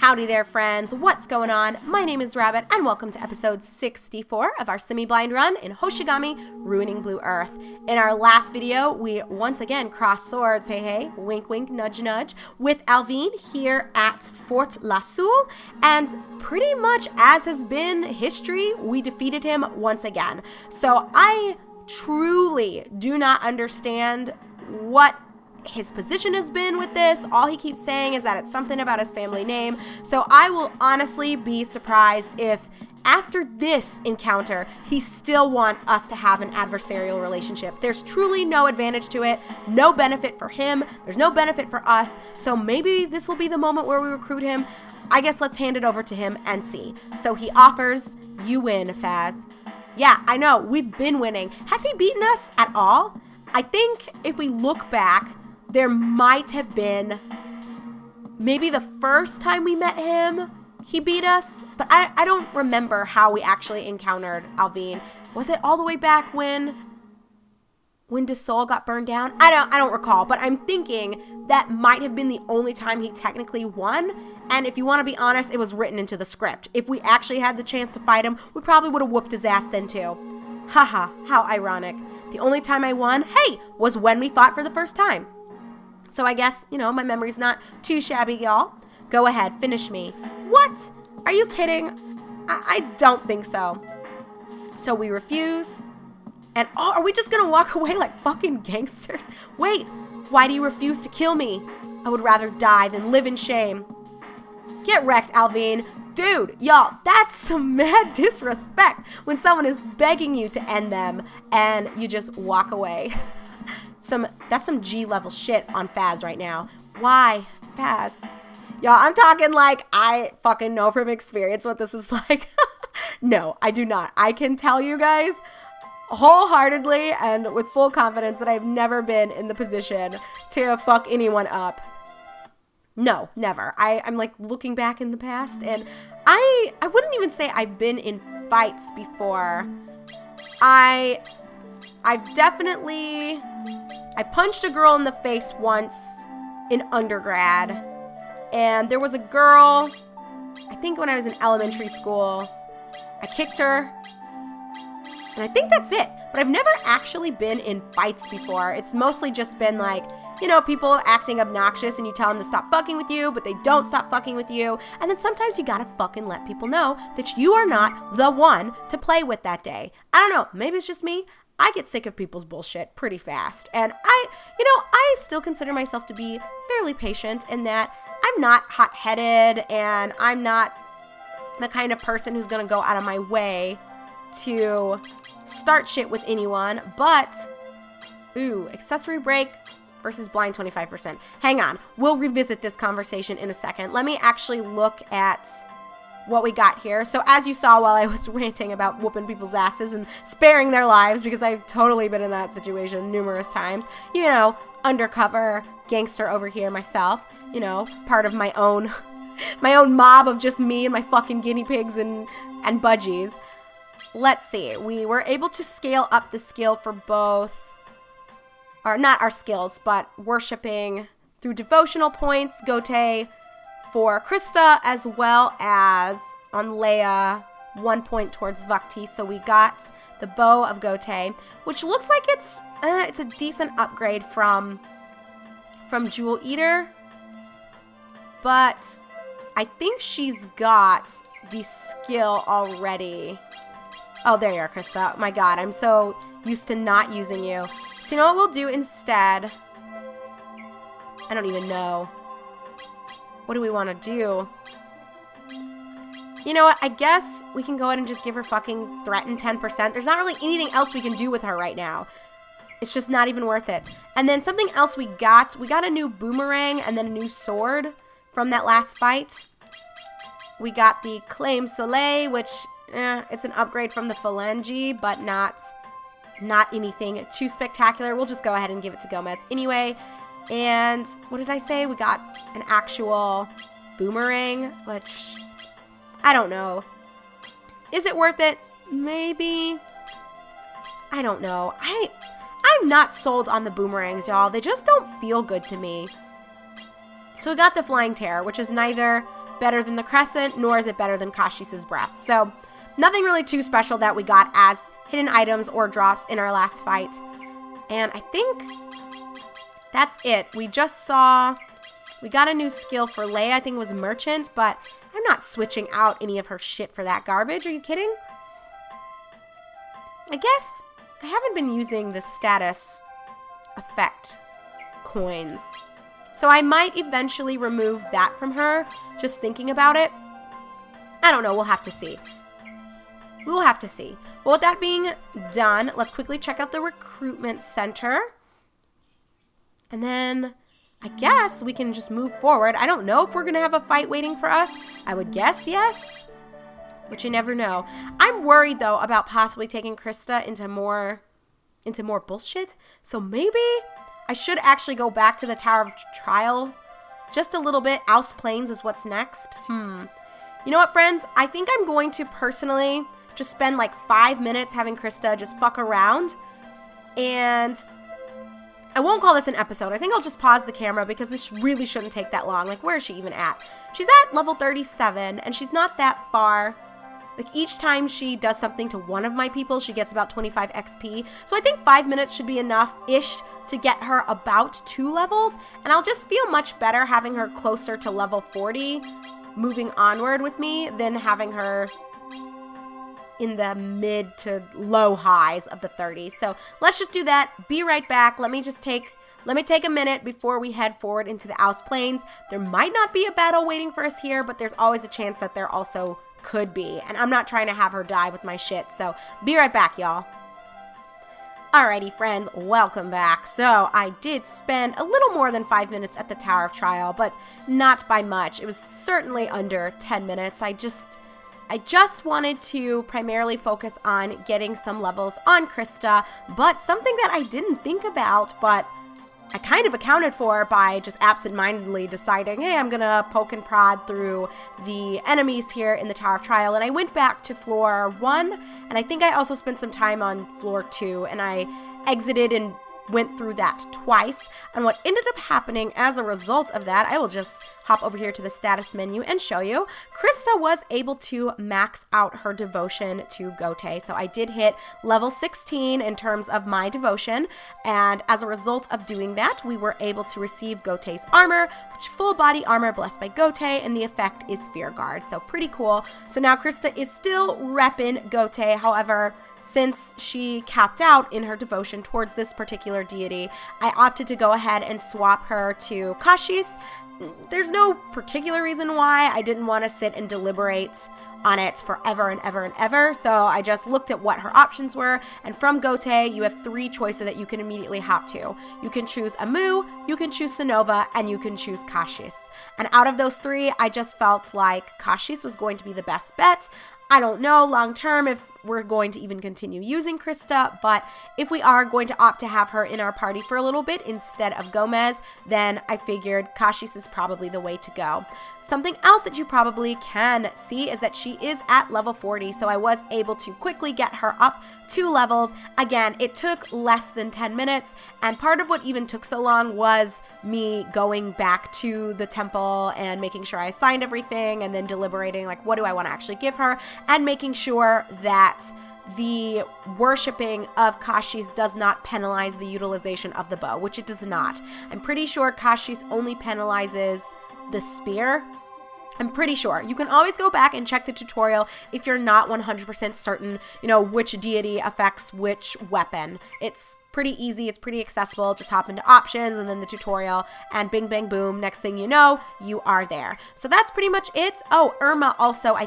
Howdy there, friends. What's going on? My name is Rabbit, and welcome to episode 64 of our semi-blind run in Hoshigami, Ruining Blue Earth. In our last video, we once again crossed swords, hey, wink, wink, nudge, nudge, with Alveen here at Fort La Soule, and pretty much as has been history, we defeated him once again. So I truly do not understand what his position has been with this. All he keeps saying is that it's something about his family name. So I will honestly be surprised if after this encounter, he still wants us to have an adversarial relationship. There's truly no advantage to it, no benefit for him, there's no benefit for us. So maybe this will be the moment where we recruit him. I guess let's hand it over to him and see. So he offers, you win, Faz. Yeah, I know, we've been winning. Has he beaten us at all? I think if we look back, there might have been maybe the first time we met him, he beat us, but I don't remember how we actually encountered Alveen. Was it all the way back when DeSol got burned down? I don't recall, but I'm thinking that might have been the only time he technically won. And if you want to be honest, it was written into the script. If we actually had the chance to fight him, we probably would have whooped his ass then too. Haha, how ironic. The only time I won, hey, was when we fought for the first time. So I guess, my memory's not too shabby, y'all. Go ahead, finish me. What? Are you kidding? I don't think so. So we refuse. And are we just gonna walk away like fucking gangsters? Wait, why do you refuse to kill me? I would rather die than live in shame. Get wrecked, Alveen. Dude, y'all, that's some mad disrespect when someone is begging you to end them and you just walk away. That's some G-level shit on Faz right now. Why, Faz? Y'all, I'm talking like I fucking know from experience what this is like. No, I do not. I can tell you guys wholeheartedly and with full confidence that I've never been in the position to fuck anyone up. No, never. I'm like looking back in the past, and I wouldn't even say I've been in fights before. I punched a girl in the face once in undergrad, and there was a girl, I think when I was in elementary school, I kicked her, and I think that's it. But I've never actually been in fights before. It's mostly just been like, people acting obnoxious and you tell them to stop fucking with you, but they don't stop fucking with you. And then sometimes you gotta fucking let people know that you are not the one to play with that day. I don't know, maybe it's just me. I get sick of people's bullshit pretty fast. And I still consider myself to be fairly patient in that I'm not hot-headed and I'm not the kind of person who's gonna go out of my way to start shit with anyone. But, accessory break versus blind 25%. Hang on, we'll revisit this conversation in a second. Let me actually look at what we got here. So as you saw while I was ranting about whooping people's asses and sparing their lives, because I've totally been in that situation numerous times, undercover gangster over here myself, part of my own mob of just me and my fucking guinea pigs and budgies. Let's see, we were able to scale up the skill for both, or not our skills, but worshiping through devotional points, Gote for Krista, as well as on Leia, 1 point towards Bhakti. So we got the bow of Gote, which looks like it's a decent upgrade from Jewel Eater, but I think she's got the skill already. Oh, there you are, Krista. My God, I'm so used to not using you. So you know what we'll do instead? I don't even know. What do we want to do? You know what? I guess we can go ahead and just give her fucking threaten 10%. There's not really anything else we can do with her right now. It's just not even worth it. And then something else we got a new boomerang and then a new sword from that last fight. We got the Claim Soleil, which it's an upgrade from the Phalange, but not anything too spectacular. We'll just go ahead and give it to Gomez anyway. And what did I say? We got an actual boomerang, which I don't know. Is it worth it? Maybe. I don't know. I'm not sold on the boomerangs, y'all. They just don't feel good to me. So we got the Flying Terror, which is neither better than the Crescent, nor is it better than Kashis's Breath. So nothing really too special that we got as hidden items or drops in our last fight. And I think that's it. We just saw, we got a new skill for Leia. I think it was Merchant, but I'm not switching out any of her shit for that garbage. Are you kidding? I guess I haven't been using the status effect coins. So I might eventually remove that from her, just thinking about it. I don't know. We'll have to see. We will have to see. But with that being done, let's quickly check out the recruitment center. And then I guess we can just move forward. I don't know if we're going to have a fight waiting for us. I would guess yes, but you never know. I'm worried, though, about possibly taking Krista into more bullshit. So maybe I should actually go back to the Tower of Trial just a little bit. Ouse Plains is what's next. You know what, friends? I think I'm going to personally just spend like 5 minutes having Krista just fuck around. And I won't call this an episode. I think I'll just pause the camera because this really shouldn't take that long. Like, where is she even at? She's at level 37, and she's not that far. Like, each time she does something to one of my people, she gets about 25 XP. So I think 5 minutes should be enough-ish to get her about 2 levels. And I'll just feel much better having her closer to level 40 moving onward with me than having her in the mid to low highs of the 30s. So let's just do that. Be right back. Let me take a minute before we head forward into the Ouse Plains. There might not be a battle waiting for us here, but there's always a chance that there also could be. And I'm not trying to have her die with my shit. So be right back, y'all. Alrighty, friends, welcome back. So I did spend a little more than 5 minutes at the Tower of Trial, but not by much. It was certainly under 10 minutes. I just wanted to primarily focus on getting some levels on Krista, but something that I didn't think about, but I kind of accounted for by just absentmindedly deciding, hey, I'm going to poke and prod through the enemies here in the Tower of Trial. And I went back to floor 1, and I think I also spent some time on floor 2, and I exited and went through that twice. And what ended up happening as a result of that, I will just hop over here to the status menu and show you. Krista was able to max out her devotion to Gote. So I did hit level 16 in terms of my devotion. And as a result of doing that, we were able to receive Gote's armor, which full body armor blessed by Gote, and the effect is Fear Guard. So pretty cool. So now Krista is still repping Gote. However, since she capped out in her devotion towards this particular deity, I opted to go ahead and swap her to Kashi's. There's no particular reason why. I didn't want to sit and deliberate on it forever and ever and ever. So I just looked at what her options were. And from Gote, you have 3 choices that you can immediately hop to. You can choose Amu, you can choose Sonova, and you can choose Kashi's. And out of those 3, I just felt like Kashi's was going to be the best bet. I don't know long term if we're going to even continue using Krista, but if we are going to opt to have her in our party for a little bit instead of Gomez, then I figured Kashi's is probably the way to go. Something else that you probably can see is that she is at level 40, so I was able to quickly get her up 2 levels. Again, it took less than 10 minutes, and part of what even took so long was me going back to the temple and making sure I signed everything and then deliberating, like, what do I want to actually give her, and making sure that the worshipping of Kashi's does not penalize the utilization of the bow, which it does not. I'm pretty sure Kashi's only penalizes the spear. I'm pretty sure. You can always go back and check the tutorial if you're not 100% certain, which deity affects which weapon. It's pretty easy. It's pretty accessible. Just hop into options and then the tutorial and bing, bang, boom. Next thing you know, you are there. So that's pretty much it. Oh, Irma also, I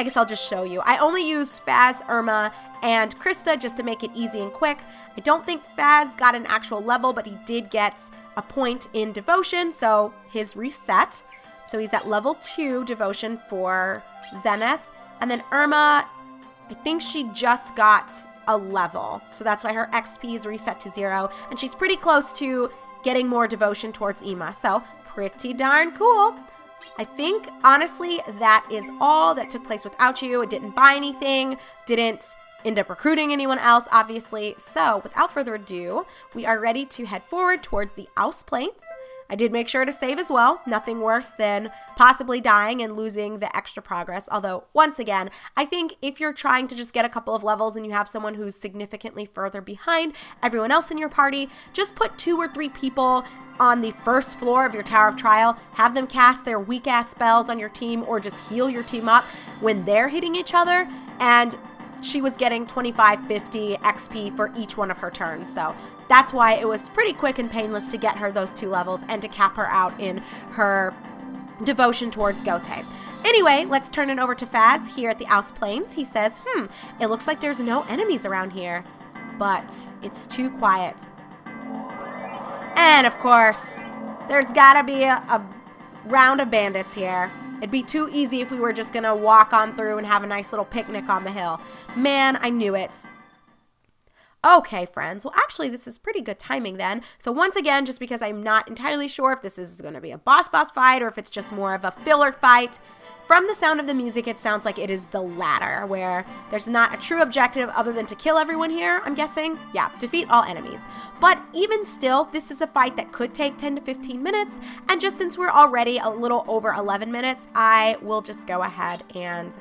guess I'll just show you. I only used Faz, Irma, and Krista just to make it easy and quick. I don't think Faz got an actual level, but he did get a point in devotion, so his reset. So he's at level 2 devotion for Zenith. And then Irma, I think she just got a level. So that's why her XP is reset to 0. And she's pretty close to getting more devotion towards Ima. So pretty darn cool. I think, honestly, that is all that took place without you. It didn't buy anything, didn't end up recruiting anyone else, obviously. So, without further ado, we are ready to head forward towards the Ouse Plains. I did make sure to save as well. Nothing worse than possibly dying and losing the extra progress. Although, once again, I think if you're trying to just get a couple of levels and you have someone who's significantly further behind everyone else in your party, just put 2 or 3 people on the first floor of your Tower of Trial, have them cast their weak-ass spells on your team or just heal your team up when they're hitting each other, and she was getting 25, 50 XP for each one of her turns. So that's why it was pretty quick and painless to get her those 2 levels and to cap her out in her devotion towards Gote. Anyway, let's turn it over to Faz here at the Ouse Plains. He says, it looks like there's no enemies around here, but it's too quiet. And of course, there's gotta be a round of bandits here. It'd be too easy if we were just gonna walk on through and have a nice little picnic on the hill. Man, I knew it. Okay, friends. Well, actually, this is pretty good timing then. So once again, just because I'm not entirely sure if this is going to be a boss fight or if it's just more of a filler fight, from the sound of the music, it sounds like it is the latter, where there's not a true objective other than to kill everyone here, I'm guessing. Yeah, defeat all enemies. But even still, this is a fight that could take 10 to 15 minutes, and just since we're already a little over 11 minutes, I will just go ahead and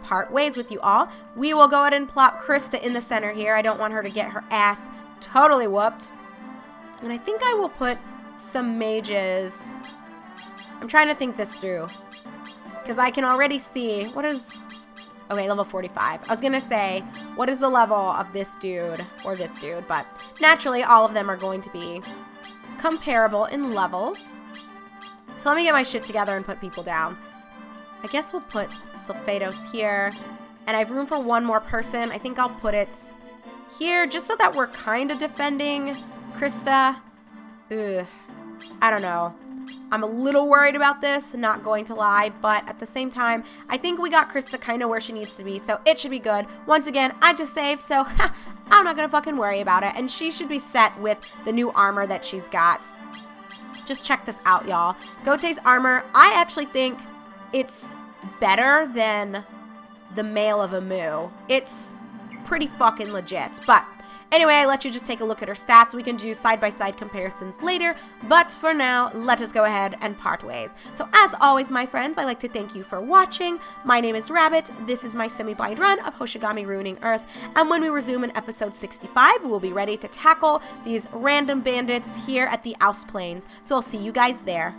part ways with you all. We will go ahead and plop Krista in the center here. I don't want her to get her ass totally whooped. And I think I will put some mages. I'm trying to think this through, because I can already see, what is, okay, level 45. I was going to say, what is the level of this dude or this dude? But naturally, all of them are going to be comparable in levels. So let me get my shit together and put people down. I guess we'll put Sulfados here. And I have room for one more person. I think I'll put it here just so that we're kind of defending Krista. Ugh. I don't know. I'm a little worried about this, not going to lie, but at the same time, I think we got Krista kind of where she needs to be, so it should be good. Once again, I just saved, so I'm not going to fucking worry about it, and she should be set with the new armor that she's got. Just check this out, y'all. Gote's armor, I actually think it's better than the Mail of Amu. It's pretty fucking legit, but anyway, I let you just take a look at her stats. We can do side-by-side comparisons later, but for now, let us go ahead and part ways. So as always, my friends, I'd like to thank you for watching. My name is Rabbit. This is my semi-blind run of Hoshigami Ruining Earth, and when we resume in episode 65, we will be ready to tackle these random bandits here at the Ouse Plains. So I'll see you guys there.